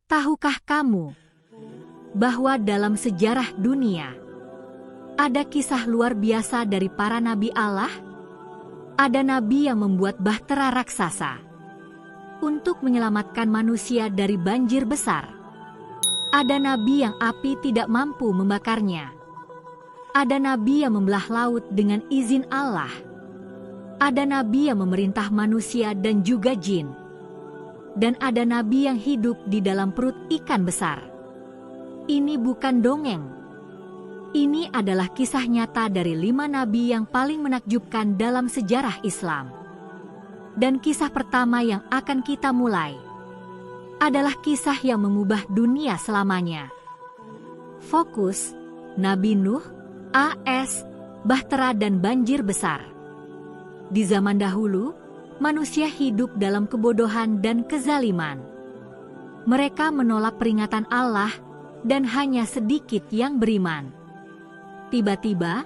Tahukah kamu bahwa dalam sejarah dunia ada kisah luar biasa dari para nabi Allah? Ada nabi yang membuat bahtera raksasa untuk menyelamatkan manusia dari banjir besar. Ada nabi yang api tidak mampu membakarnya. Ada nabi yang membelah laut dengan izin Allah. Ada nabi yang memerintah manusia dan juga jin. Dan ada nabi yang hidup di dalam perut ikan besar. Ini bukan dongeng. Ini adalah kisah nyata dari 5 nabi yang paling menakjubkan dalam sejarah Islam. Dan kisah pertama yang akan kita mulai adalah kisah yang mengubah dunia selamanya. Fokus, Nabi Nuh, AS, bahtera dan banjir besar. Di zaman dahulu, manusia hidup dalam kebodohan dan kezaliman. Mereka menolak peringatan Allah dan hanya sedikit yang beriman. Tiba-tiba,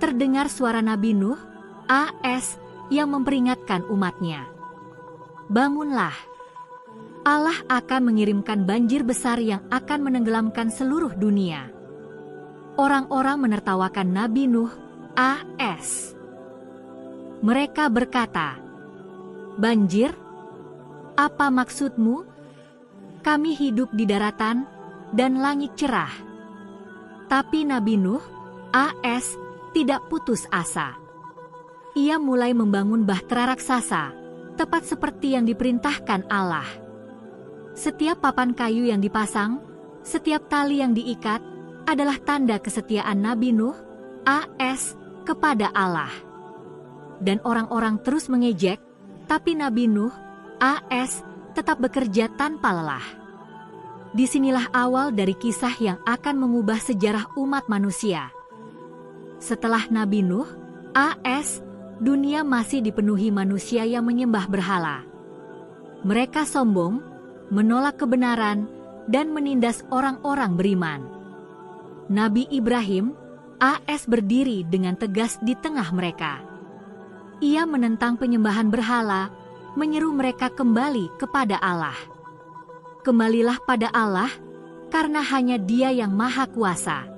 terdengar suara Nabi Nuh, AS, yang memperingatkan umatnya. Bangunlah. Allah akan mengirimkan banjir besar yang akan menenggelamkan seluruh dunia. Orang-orang menertawakan Nabi Nuh, AS. Mereka berkata, "Banjir? Apa maksudmu? Kami hidup di daratan dan langit cerah." Tapi Nabi Nuh, AS, tidak putus asa. Ia mulai membangun bahtera raksasa, tepat seperti yang diperintahkan Allah. Setiap papan kayu yang dipasang, setiap tali yang diikat, adalah tanda kesetiaan Nabi Nuh, AS, kepada Allah. Dan orang-orang terus mengejek, tapi Nabi Nuh, AS, tetap bekerja tanpa lelah. Disinilah awal dari kisah yang akan mengubah sejarah umat manusia. Setelah Nabi Nuh, AS, dunia masih dipenuhi manusia yang menyembah berhala. Mereka sombong, menolak kebenaran, dan menindas orang-orang beriman. Nabi Ibrahim, AS, berdiri dengan tegas di tengah mereka. Ia menentang penyembahan berhala, menyeru mereka kembali kepada Allah. Kembalilah pada Allah, karena hanya Dia yang Maha Kuasa.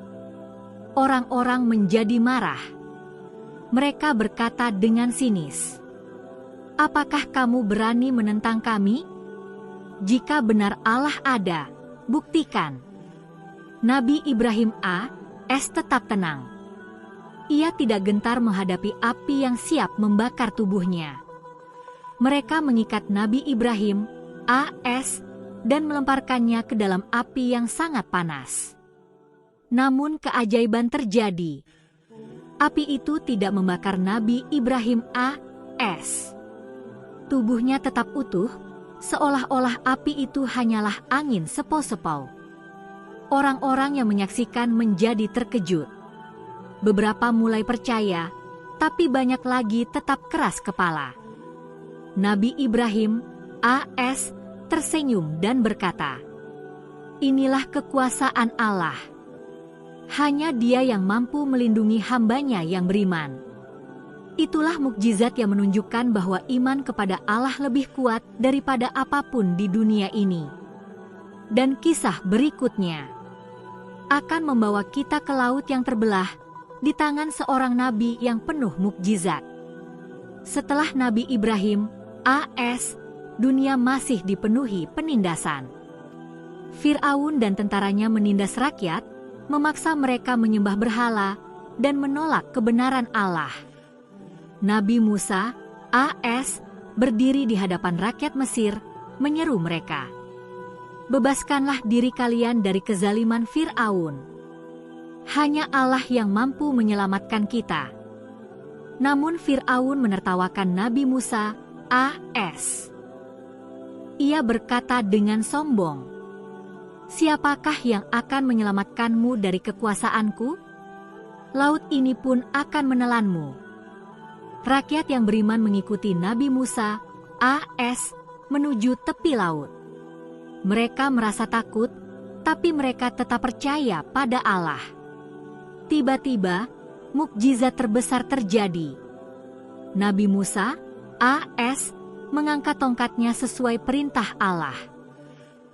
Orang-orang menjadi marah. Mereka berkata dengan sinis, "Apakah kamu berani menentang kami? Jika benar Allah ada, buktikan." Nabi Ibrahim AS tetap tenang. Ia tidak gentar menghadapi api yang siap membakar tubuhnya. Mereka mengikat Nabi Ibrahim, AS, dan melemparkannya ke dalam api yang sangat panas. Namun keajaiban terjadi. Api itu tidak membakar Nabi Ibrahim, AS. Tubuhnya tetap utuh, seolah-olah api itu hanyalah angin sepau-sepau. Orang-orang yang menyaksikan menjadi terkejut. Beberapa mulai percaya, tapi banyak lagi tetap keras kepala. Nabi Ibrahim, AS, tersenyum dan berkata, "Inilah kekuasaan Allah. Hanya Dia yang mampu melindungi hambanya yang beriman." Itulah mukjizat yang menunjukkan bahwa iman kepada Allah lebih kuat daripada apapun di dunia ini. Dan kisah berikutnya akan membawa kita ke laut yang terbelah di tangan seorang nabi yang penuh mukjizat. Setelah Nabi Ibrahim, AS, dunia masih dipenuhi penindasan. Fir'aun dan tentaranya menindas rakyat, memaksa mereka menyembah berhala, dan menolak kebenaran Allah. Nabi Musa, AS, berdiri di hadapan rakyat Mesir, menyeru mereka, "Bebaskanlah diri kalian dari kezaliman Fir'aun. Hanya Allah yang mampu menyelamatkan kita." Namun Fir'aun menertawakan Nabi Musa, AS. Ia berkata dengan sombong, "Siapakah yang akan menyelamatkanmu dari kekuasaanku? Laut ini pun akan menelanmu." Rakyat yang beriman mengikuti Nabi Musa, AS, menuju tepi laut. Mereka merasa takut, tapi mereka tetap percaya pada Allah. Tiba-tiba, mukjizat terbesar terjadi. Nabi Musa, AS, mengangkat tongkatnya sesuai perintah Allah.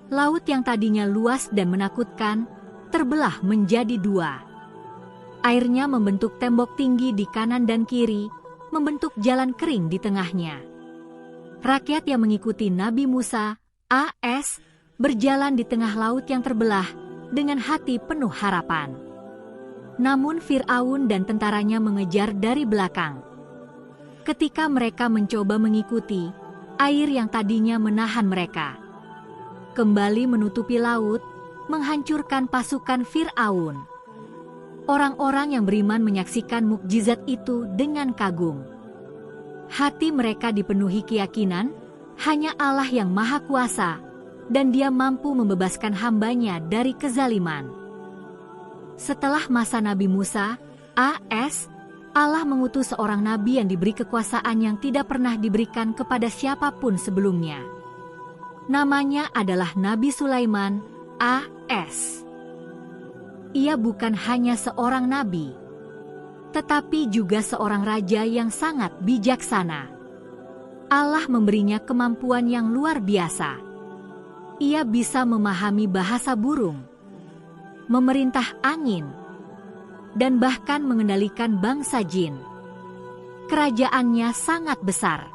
Laut yang tadinya luas dan menakutkan, terbelah menjadi dua. Airnya membentuk tembok tinggi di kanan dan kiri, membentuk jalan kering di tengahnya. Rakyat yang mengikuti Nabi Musa, AS, berjalan di tengah laut yang terbelah dengan hati penuh harapan. Namun Fir'aun dan tentaranya mengejar dari belakang. Ketika mereka mencoba mengikuti, air yang tadinya menahan mereka kembali menutupi laut, menghancurkan pasukan Fir'aun. Orang-orang yang beriman menyaksikan mukjizat itu dengan kagum. Hati mereka dipenuhi keyakinan, hanya Allah yang Maha Kuasa, dan Dia mampu membebaskan hamba-Nya dari kezaliman. Setelah masa Nabi Musa, AS, Allah mengutus seorang nabi yang diberi kekuasaan yang tidak pernah diberikan kepada siapapun sebelumnya. Namanya adalah Nabi Sulaiman, AS. Ia bukan hanya seorang nabi, tetapi juga seorang raja yang sangat bijaksana. Allah memberinya kemampuan yang luar biasa. Ia bisa memahami bahasa burung, memerintah angin, dan bahkan mengendalikan bangsa jin. Kerajaannya sangat besar.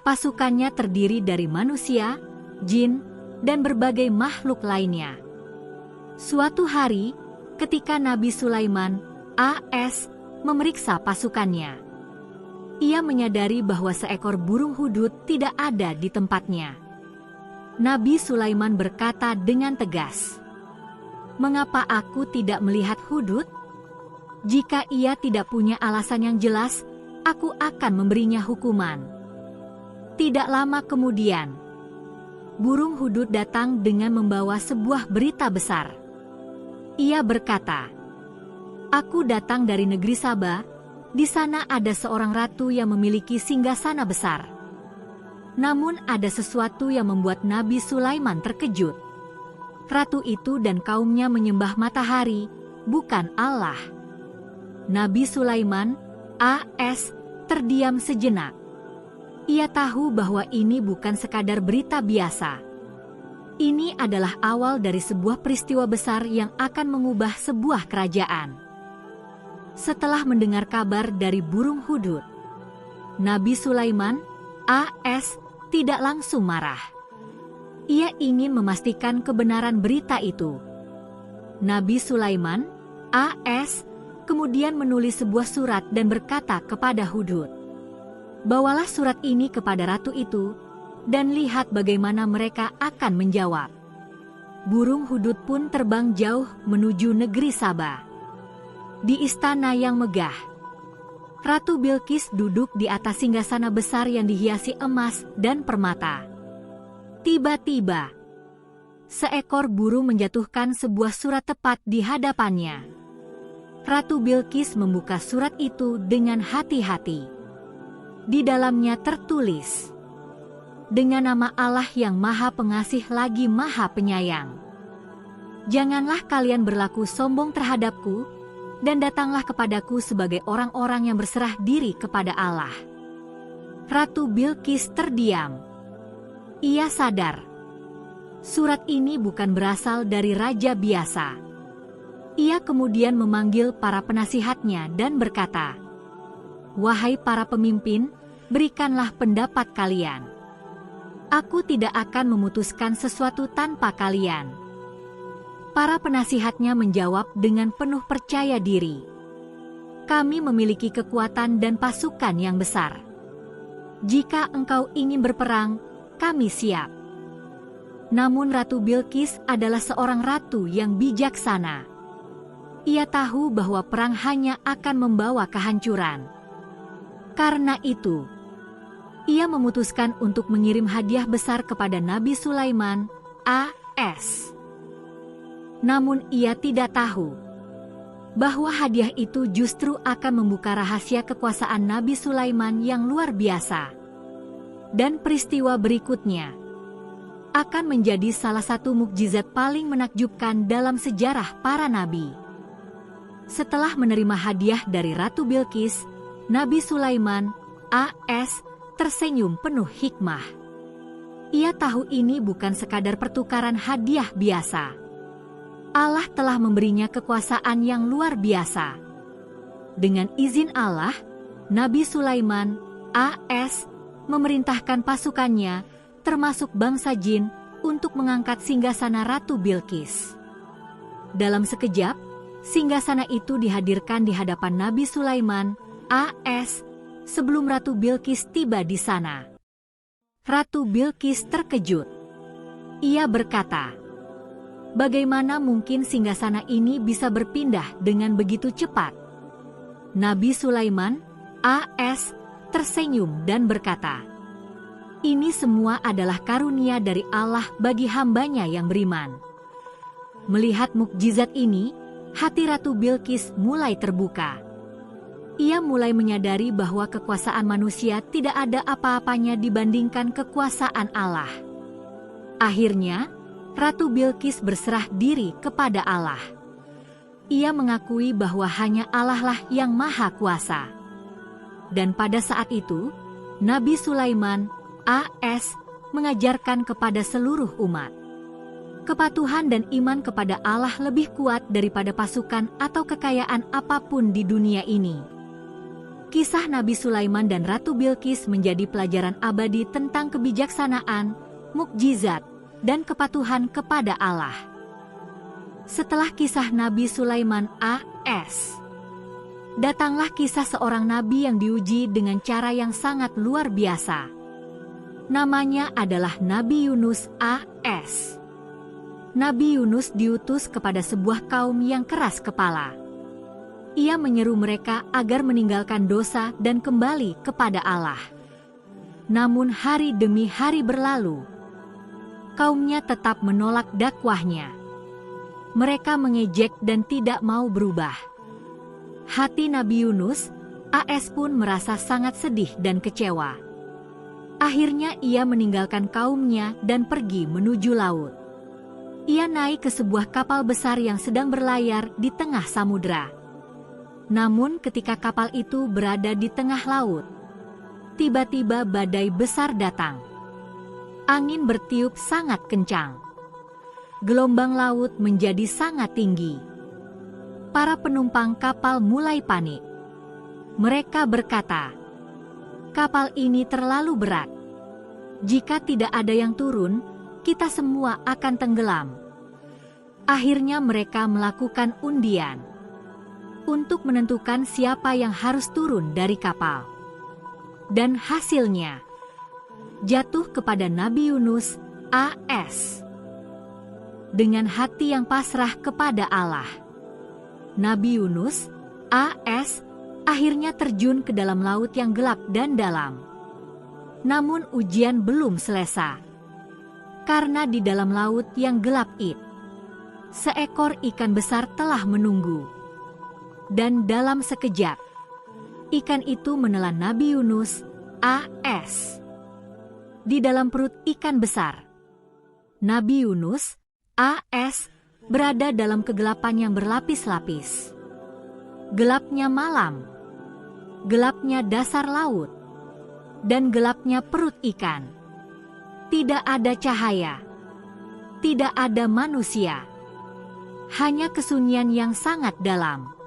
Pasukannya terdiri dari manusia, jin, dan berbagai makhluk lainnya. Suatu hari, ketika Nabi Sulaiman, AS, memeriksa pasukannya, ia menyadari bahwa seekor burung hudud tidak ada di tempatnya. Nabi Sulaiman berkata dengan tegas, "Mengapa aku tidak melihat hudud? Jika ia tidak punya alasan yang jelas, aku akan memberinya hukuman." Tidak lama kemudian, burung hudud datang dengan membawa sebuah berita besar. Ia berkata, "Aku datang dari negeri Saba. Di sana ada seorang ratu yang memiliki singgasana besar." Namun ada sesuatu yang membuat Nabi Sulaiman terkejut. Ratu itu dan kaumnya menyembah matahari, bukan Allah. Nabi Sulaiman, AS, terdiam sejenak. Ia tahu bahwa ini bukan sekadar berita biasa. Ini adalah awal dari sebuah peristiwa besar yang akan mengubah sebuah kerajaan. Setelah mendengar kabar dari burung hudud, Nabi Sulaiman, AS, tidak langsung marah. Ia ingin memastikan kebenaran berita itu. Nabi Sulaiman, AS, kemudian menulis sebuah surat dan berkata kepada hudud, "Bawalah surat ini kepada ratu itu, dan lihat bagaimana mereka akan menjawab." Burung hudud pun terbang jauh menuju negeri Saba. Di istana yang megah, Ratu Bilqis duduk di atas singgasana besar yang dihiasi emas dan permata. Tiba-tiba, seekor burung menjatuhkan sebuah surat tepat di hadapannya. Ratu Bilqis membuka surat itu dengan hati-hati. Di dalamnya tertulis, "Dengan nama Allah yang Maha Pengasih lagi Maha Penyayang. Janganlah kalian berlaku sombong terhadapku, dan datanglah kepadaku sebagai orang-orang yang berserah diri kepada Allah." Ratu Bilqis terdiam. Ia sadar, surat ini bukan berasal dari raja biasa. Ia kemudian memanggil para penasihatnya dan berkata, "Wahai para pemimpin, berikanlah pendapat kalian. Aku tidak akan memutuskan sesuatu tanpa kalian." Para penasihatnya menjawab dengan penuh percaya diri, "Kami memiliki kekuatan dan pasukan yang besar. Jika engkau ingin berperang, kami siap." Namun Ratu Bilqis adalah seorang ratu yang bijaksana. Ia tahu bahwa perang hanya akan membawa kehancuran. Karena itu, ia memutuskan untuk mengirim hadiah besar kepada Nabi Sulaiman, AS. Namun ia tidak tahu bahwa hadiah itu justru akan membuka rahasia kekuasaan Nabi Sulaiman yang luar biasa. Dan peristiwa berikutnya akan menjadi salah satu mukjizat paling menakjubkan dalam sejarah para nabi. Setelah menerima hadiah dari Ratu Bilqis, Nabi Sulaiman, AS, tersenyum penuh hikmah. Ia tahu ini bukan sekadar pertukaran hadiah biasa. Allah telah memberinya kekuasaan yang luar biasa. Dengan izin Allah, Nabi Sulaiman AS memerintahkan pasukannya, termasuk bangsa jin, untuk mengangkat singgasana Ratu Bilqis. Dalam sekejap, singgasana itu dihadirkan di hadapan Nabi Sulaiman AS sebelum Ratu Bilqis tiba di sana. Ratu Bilqis terkejut. Ia berkata, "Bagaimana mungkin singgasana ini bisa berpindah dengan begitu cepat?" Nabi Sulaiman AS tersenyum dan berkata, "Ini semua adalah karunia dari Allah bagi hambanya yang beriman." Melihat mukjizat ini, hati Ratu Bilqis mulai terbuka. Ia mulai menyadari bahwa kekuasaan manusia tidak ada apa-apanya dibandingkan kekuasaan Allah. Akhirnya, Ratu Bilqis berserah diri kepada Allah. Ia mengakui bahwa hanya Allah lah yang maha kuasa. Dan pada saat itu, Nabi Sulaiman AS mengajarkan kepada seluruh umat, kepatuhan dan iman kepada Allah lebih kuat daripada pasukan atau kekayaan apapun di dunia ini. Kisah Nabi Sulaiman dan Ratu Bilqis menjadi pelajaran abadi tentang kebijaksanaan, mukjizat, dan kepatuhan kepada Allah. Setelah kisah Nabi Sulaiman AS, datanglah kisah seorang nabi yang diuji dengan cara yang sangat luar biasa. Namanya adalah Nabi Yunus AS. Nabi Yunus diutus kepada sebuah kaum yang keras kepala. Ia menyeru mereka agar meninggalkan dosa dan kembali kepada Allah. Namun hari demi hari berlalu. Kaumnya tetap menolak dakwahnya. Mereka mengejek dan tidak mau berubah. Hati Nabi Yunus AS pun merasa sangat sedih dan kecewa. Akhirnya ia meninggalkan kaumnya dan pergi menuju laut. Ia naik ke sebuah kapal besar yang sedang berlayar di tengah samudera. Namun ketika kapal itu berada di tengah laut, tiba-tiba badai besar datang. Angin bertiup sangat kencang. Gelombang laut menjadi sangat tinggi. Para penumpang kapal mulai panik. Mereka berkata, "Kapal ini terlalu berat. Jika tidak ada yang turun, kita semua akan tenggelam." Akhirnya mereka melakukan undian untuk menentukan siapa yang harus turun dari kapal. Dan hasilnya jatuh kepada Nabi Yunus AS. Dengan hati yang pasrah kepada Allah, Nabi Yunus AS akhirnya terjun ke dalam laut yang gelap dan dalam. Namun ujian belum selesai. Karena di dalam laut yang gelap itu, seekor ikan besar telah menunggu. Dan dalam sekejap, ikan itu menelan Nabi Yunus AS. Di dalam perut ikan besar, Nabi Yunus AS berada dalam kegelapan yang berlapis-lapis. Gelapnya malam, gelapnya dasar laut, dan gelapnya perut ikan. Tidak ada cahaya, tidak ada manusia, hanya kesunyian yang sangat dalam.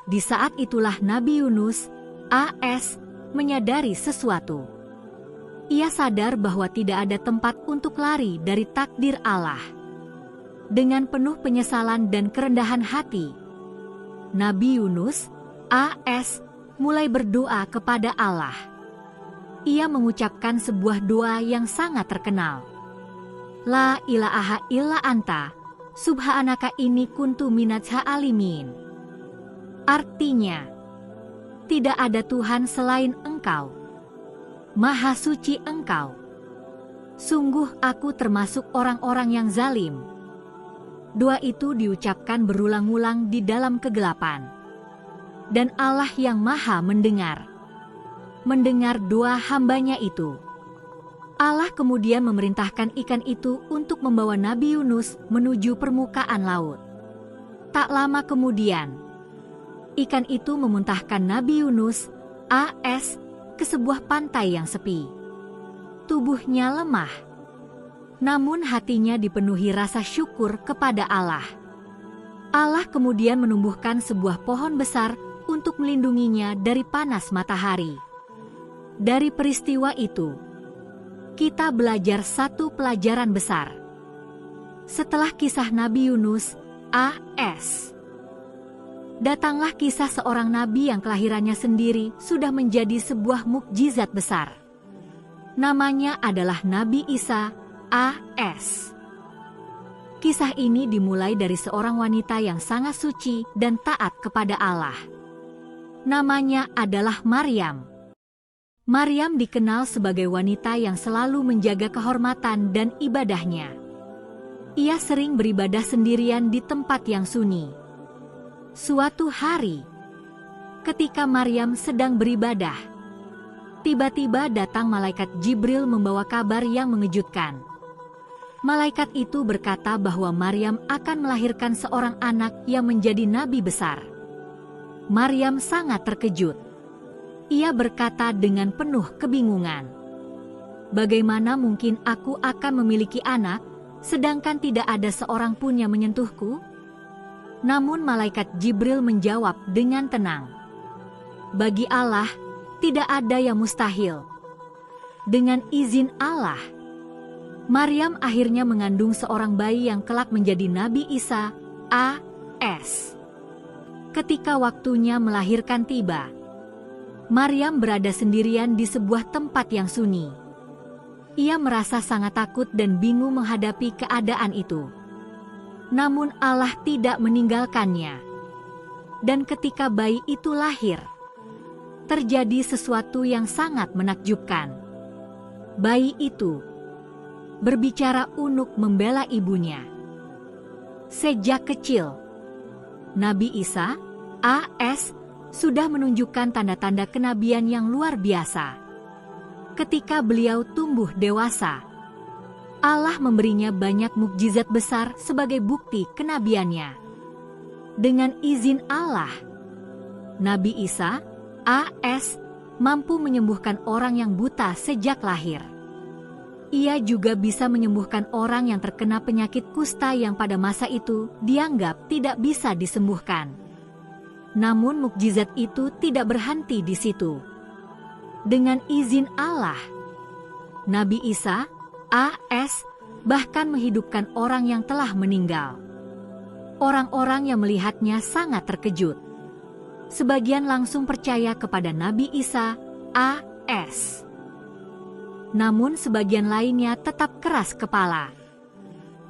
Di saat itulah Nabi Yunus AS menyadari sesuatu. Ia sadar bahwa tidak ada tempat untuk lari dari takdir Allah. Dengan penuh penyesalan dan kerendahan hati, Nabi Yunus AS mulai berdoa kepada Allah. Ia mengucapkan sebuah doa yang sangat terkenal. La ilaha illa anta, subhanaka inni kuntu minadz zalimin. Artinya, tidak ada Tuhan selain Engkau. Maha suci Engkau. Sungguh aku termasuk orang-orang yang zalim. Doa itu diucapkan berulang-ulang di dalam kegelapan. Dan Allah yang maha mendengar doa hambanya itu. Allah kemudian memerintahkan ikan itu untuk membawa Nabi Yunus menuju permukaan laut. Tak lama kemudian, ikan itu memuntahkan Nabi Yunus AS ke sebuah pantai yang sepi. Tubuhnya lemah, Namun hatinya dipenuhi rasa syukur kepada Allah. Allah kemudian menumbuhkan sebuah pohon besar untuk melindunginya dari panas matahari. Dari peristiwa itu, kita belajar satu pelajaran besar. Setelah kisah Nabi Yunus, a.s. datanglah kisah seorang nabi yang kelahirannya sendiri sudah menjadi sebuah mukjizat besar. Namanya adalah Nabi Isa, a.s. Kisah ini dimulai dari seorang wanita yang sangat suci dan taat kepada Allah. Namanya adalah Maryam. Maryam dikenal sebagai wanita yang selalu menjaga kehormatan dan ibadahnya. Ia sering beribadah sendirian di tempat yang sunyi. Suatu hari, ketika Maryam sedang beribadah, tiba-tiba datang malaikat Jibril membawa kabar yang mengejutkan. Malaikat itu berkata bahwa Maryam akan melahirkan seorang anak yang menjadi nabi besar. Maryam sangat terkejut. Ia berkata dengan penuh kebingungan, "Bagaimana mungkin aku akan memiliki anak, sedangkan tidak ada seorang pun yang menyentuhku?" Namun malaikat Jibril menjawab dengan tenang, "Bagi Allah, tidak ada yang mustahil." Dengan izin Allah, Maryam akhirnya mengandung seorang bayi yang kelak menjadi Nabi Isa, a.s. Ketika waktunya melahirkan tiba, Maryam berada sendirian di sebuah tempat yang sunyi. Ia merasa sangat takut dan bingung menghadapi keadaan itu. Namun Allah tidak meninggalkannya. Dan ketika bayi itu lahir, terjadi sesuatu yang sangat menakjubkan. Bayi itu berbicara untuk membela ibunya. Sejak kecil, Nabi Isa, a.s. sudah menunjukkan tanda-tanda kenabian yang luar biasa. Ketika beliau tumbuh dewasa, Allah memberinya banyak mukjizat besar sebagai bukti kenabiannya. Dengan izin Allah, Nabi Isa, a.s. mampu menyembuhkan orang yang buta sejak lahir. Ia juga bisa menyembuhkan orang yang terkena penyakit kusta yang pada masa itu dianggap tidak bisa disembuhkan. Namun mukjizat itu tidak berhenti di situ. Dengan izin Allah, Nabi Isa, a.s. bahkan menghidupkan orang yang telah meninggal. Orang-orang yang melihatnya sangat terkejut. Sebagian langsung percaya kepada Nabi Isa, a.s. Namun sebagian lainnya tetap keras kepala.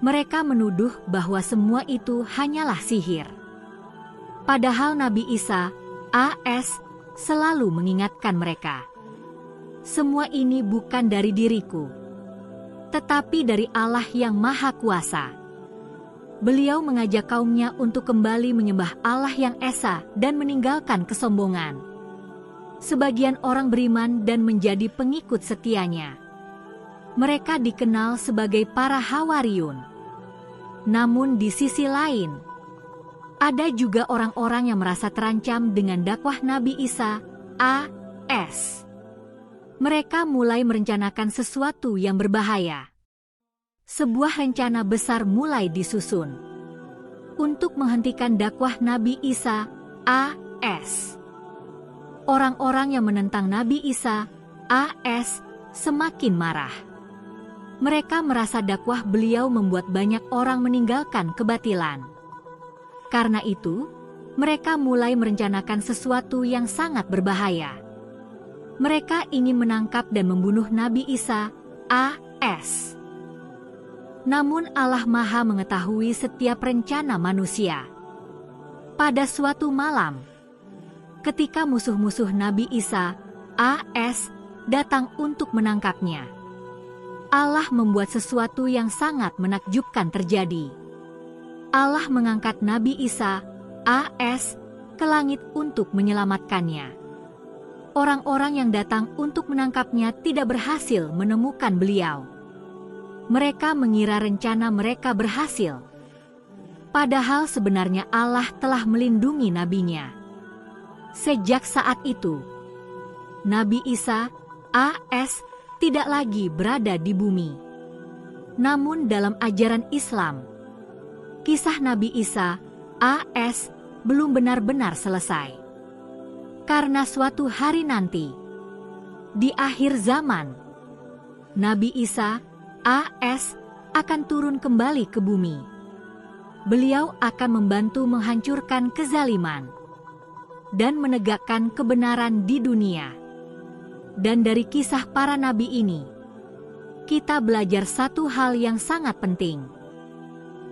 Mereka menuduh bahwa semua itu hanyalah sihir. Padahal Nabi Isa, a.s. selalu mengingatkan mereka, "Semua ini bukan dari diriku, tetapi dari Allah yang Maha Kuasa." Beliau mengajak kaumnya untuk kembali menyembah Allah yang Esa dan meninggalkan kesombongan. Sebagian orang beriman dan menjadi pengikut setianya. Mereka dikenal sebagai para Hawariyun. Namun di sisi lain, ada juga orang-orang yang merasa terancam dengan dakwah Nabi Isa, a.s. Mereka mulai merencanakan sesuatu yang berbahaya. Sebuah rencana besar mulai disusun untuk menghentikan dakwah Nabi Isa, a.s. Orang-orang yang menentang Nabi Isa, a.s. semakin marah. Mereka merasa dakwah beliau membuat banyak orang meninggalkan kebatilan. Karena itu, mereka mulai merencanakan sesuatu yang sangat berbahaya. Mereka ingin menangkap dan membunuh Nabi Isa, a.s. Namun Allah Maha mengetahui setiap rencana manusia. Pada suatu malam, ketika musuh-musuh Nabi Isa, a.s. datang untuk menangkapnya, Allah membuat sesuatu yang sangat menakjubkan terjadi. Allah mengangkat Nabi Isa, a.s. ke langit untuk menyelamatkannya. Orang-orang yang datang untuk menangkapnya tidak berhasil menemukan beliau. Mereka mengira rencana mereka berhasil. Padahal sebenarnya Allah telah melindungi nabinya. Sejak saat itu, Nabi Isa, a.s. tidak lagi berada di bumi. Namun dalam ajaran Islam, kisah Nabi Isa AS belum benar-benar selesai. Karena suatu hari nanti, di akhir zaman, Nabi Isa AS akan turun kembali ke bumi. Beliau akan membantu menghancurkan kezaliman dan menegakkan kebenaran di dunia. Dan dari kisah para nabi ini, kita belajar satu hal yang sangat penting,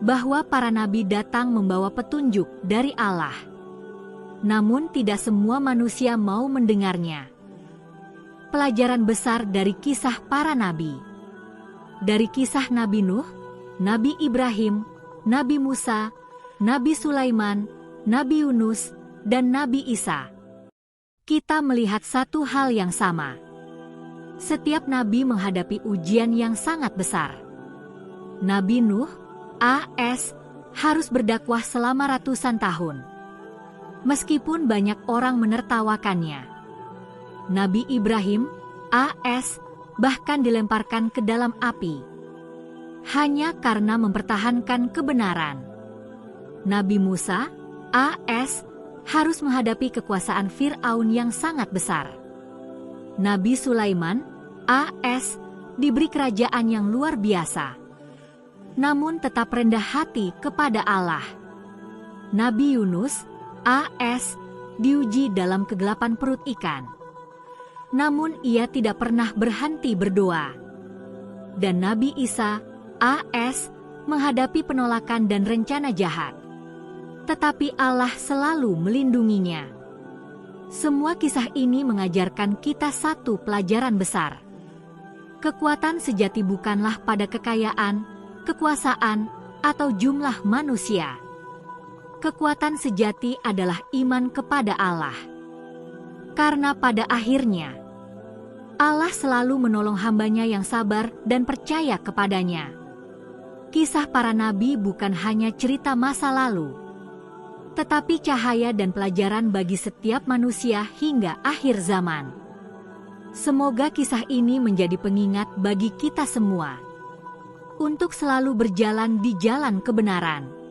bahwa para nabi datang membawa petunjuk dari Allah. Namun tidak semua manusia mau mendengarnya. Pelajaran besar dari kisah para nabi. Dari kisah Nabi Nuh, Nabi Ibrahim, Nabi Musa, Nabi Sulaiman, Nabi Yunus, dan Nabi Isa, kita melihat satu hal yang sama. Setiap nabi menghadapi ujian yang sangat besar. Nabi Nuh AS harus berdakwah selama ratusan tahun, meskipun banyak orang menertawakannya. Nabi Ibrahim AS bahkan dilemparkan ke dalam api hanya karena mempertahankan kebenaran. Nabi Musa AS harus menghadapi kekuasaan Fir'aun yang sangat besar. Nabi Sulaiman AS diberi kerajaan yang luar biasa, namun tetap rendah hati kepada Allah. Nabi Yunus AS diuji dalam kegelapan perut ikan, namun ia tidak pernah berhenti berdoa. Dan Nabi Isa AS menghadapi penolakan dan rencana jahat, tetapi Allah selalu melindunginya. Semua kisah ini mengajarkan kita satu pelajaran besar. Kekuatan sejati bukanlah pada kekayaan, kekuasaan, atau jumlah manusia. Kekuatan sejati adalah iman kepada Allah. Karena pada akhirnya, Allah selalu menolong hambanya yang sabar dan percaya kepadanya. Kisah para nabi bukan hanya cerita masa lalu, tetapi cahaya dan pelajaran bagi setiap manusia hingga akhir zaman. Semoga kisah ini menjadi pengingat bagi kita semua untuk selalu berjalan di jalan kebenaran.